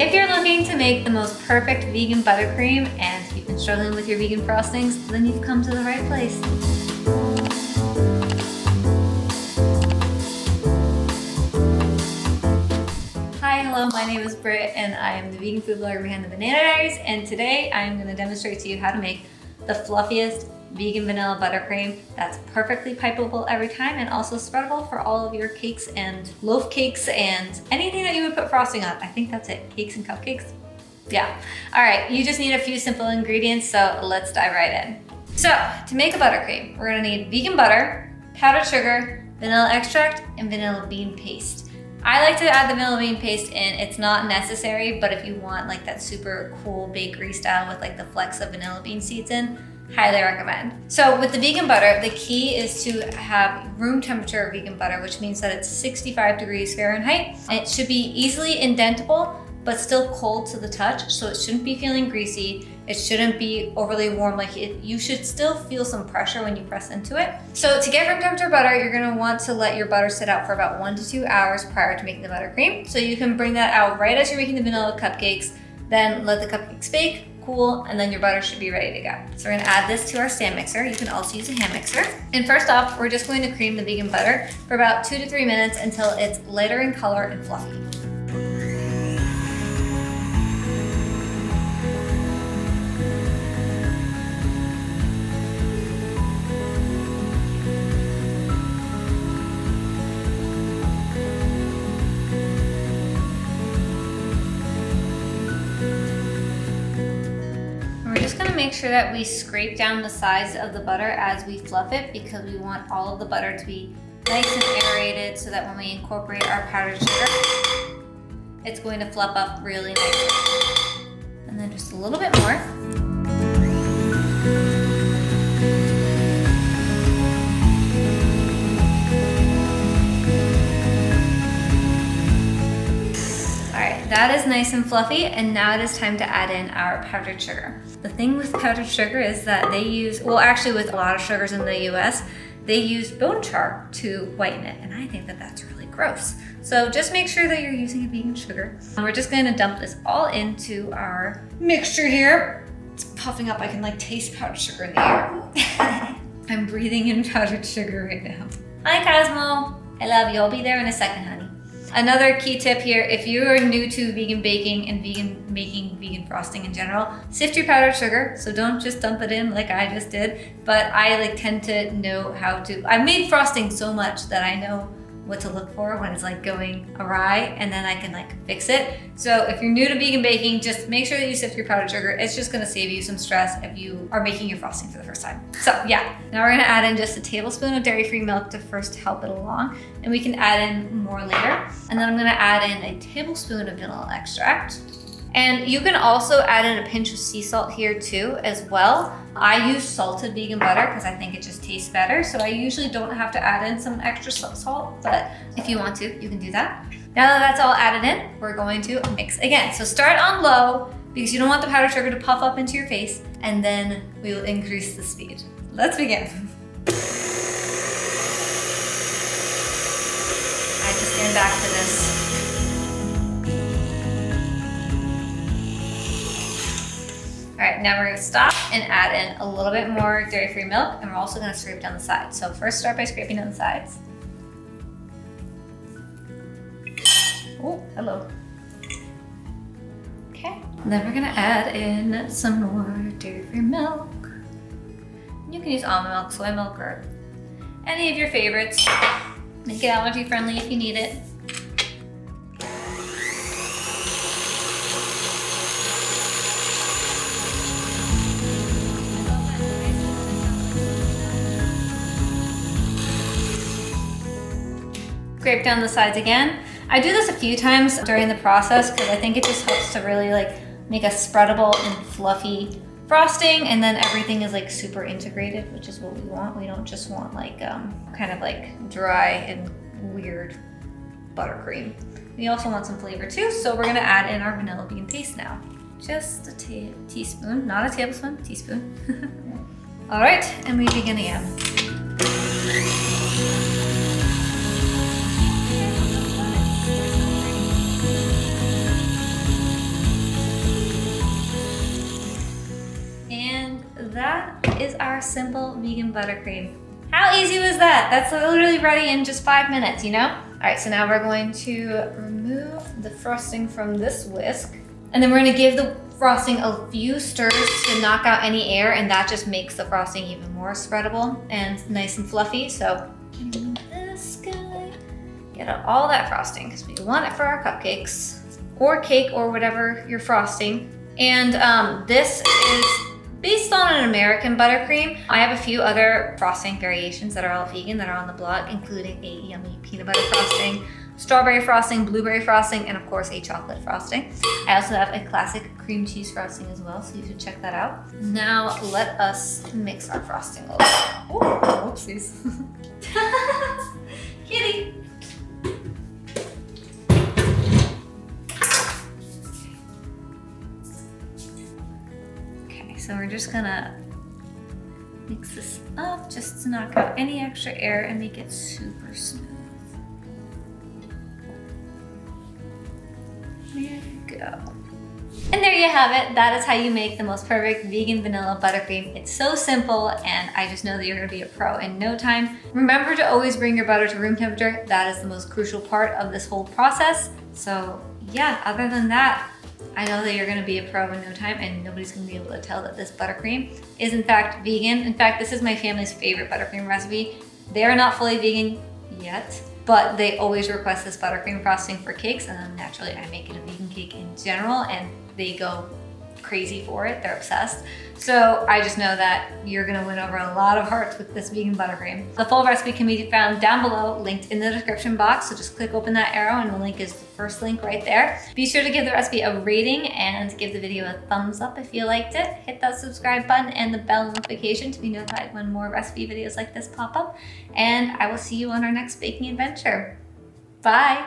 If you're looking to make the most perfect vegan buttercream and you've been struggling with your vegan frostings, then you've come to the right place. Hi, hello, my name is Britt and I am the vegan food blogger behind the Banana Diaries, and today I'm going to demonstrate to you how to make the fluffiest vegan vanilla buttercream that's perfectly pipable every time and also spreadable for all of your cakes and loaf cakes and anything that you would put frosting on. I think that's it, cakes and cupcakes. Yeah. All right, you just need a few simple ingredients, so let's dive right in. So to make a buttercream, we're gonna need vegan butter, powdered sugar, vanilla extract, and vanilla bean paste. I like to add the vanilla bean paste in. It's not necessary, but if you want like that super cool bakery style with like the flecks of vanilla bean seeds in, highly recommend. So with the vegan butter, the key is to have room temperature vegan butter, which means that it's 65 degrees Fahrenheit. It should be easily indentable, but still cold to the touch. So it shouldn't be feeling greasy. It shouldn't be overly warm. You should still feel some pressure when you press into it. So to get room temperature butter, you're gonna want to let your butter sit out for about 1 to 2 hours prior to making the buttercream. So you can bring that out right as you're making the vanilla cupcakes, then let the cupcakes bake, cool, and then your butter should be ready to go. So we're gonna add this to our stand mixer. You can also use a hand mixer. And first off, we're just going to cream the vegan butter for about 2 to 3 minutes until it's lighter in color and fluffy. Make sure that we scrape down the sides of the butter as we fluff it, because we want all of the butter to be nice and aerated so that when we incorporate our powdered sugar, it's going to fluff up really nicely. And then just a little bit more. That is nice and fluffy, and now it is time to add in our powdered sugar. The thing with powdered sugar is that they use, well actually with a lot of sugars in the US, they use bone char to whiten it, and I think that that's really gross. So just make sure that you're using a vegan sugar. And we're just gonna dump this all into our mixture here. It's puffing up, I can like taste powdered sugar in the air. I'm breathing in powdered sugar right now. Hi Cosmo, I love you, I'll be there in a second, honey. Another key tip here, if you are new to vegan baking and making vegan frosting in general, sift your powdered sugar. So don't just dump it in like I just did, but I tend to know how to. I've made frosting so much that I know what to look for when it's going awry, and then I can fix it. So if you're new to vegan baking, just make sure that you sift your powdered sugar. It's just gonna save you some stress if you are making your frosting for the first time. So yeah, now we're gonna add in just a tablespoon of dairy-free milk to first help it along, and we can add in more later. And then I'm gonna add in a tablespoon of vanilla extract. And you can also add in a pinch of sea salt here too as well. I use salted vegan butter because I think it just tastes better. So I usually don't have to add in some extra salt, but if you want to, you can do that. Now that that's all added in, we're going to mix again. So start on low because you don't want the powdered sugar to puff up into your face, and then we will increase the speed. Let's begin. I just stand back to this. All right, now we're gonna stop and add in a little bit more dairy-free milk, and we're also gonna scrape down the sides. So first start by scraping down the sides. Oh, hello. Okay, then we're gonna add in some more dairy-free milk. You can use almond milk, soy milk, or any of your favorites. Make it allergy-friendly if you need it. Scrape down the sides again. I do this a few times during the process because I think it just helps to really make a spreadable and fluffy frosting, and then everything is super integrated, which is what we want. We don't just want kind of dry and weird buttercream. We also want some flavor too, so we're gonna add in our vanilla bean paste now. Just a teaspoon, not a tablespoon, teaspoon. All right, and we begin again. that is our simple vegan buttercream. How easy was that? That's literally ready in just 5 minutes, you know? All right, so now we're going to remove the frosting from this whisk. And then we're gonna give the frosting a few stirs to knock out any air, and that just makes the frosting even more spreadable and nice and fluffy. So this guy, get out all that frosting because we want it for our cupcakes or cake or whatever you're frosting. And this is based on an American buttercream. I have a few other frosting variations that are all vegan that are on the blog, including a yummy peanut butter frosting, strawberry frosting, blueberry frosting, and of course a chocolate frosting. I also have a classic cream cheese frosting as well, so you should check that out. Now let us mix our frosting a little bit. Oh, whoopsies. Kitty. Okay, so we're just gonna mix this up just to knock out any extra air and make it super smooth. There you go. And there you have it. That is how you make the most perfect vegan vanilla buttercream. It's so simple, and I just know that you're gonna be a pro in no time. Remember to always bring your butter to room temperature. That is the most crucial part of this whole process. So yeah, other than that, I know that you're gonna be a pro in no time, and nobody's gonna be able to tell that this buttercream is in fact vegan. In fact, this is my family's favorite buttercream recipe. They are not fully vegan yet, but they always request this buttercream frosting for cakes, and then naturally I make it a vegan cake in general, and they go crazy for it. They're obsessed. So I just know that you're gonna win over a lot of hearts with this vegan buttercream. The full recipe can be found down below, linked in the description box. So just click open that arrow and the link is the first link right there. Be sure to give the recipe a rating and give the video a thumbs up if you liked it. Hit that subscribe button and the bell notification to be notified when more recipe videos like this pop up. And I will see you on our next baking adventure. Bye.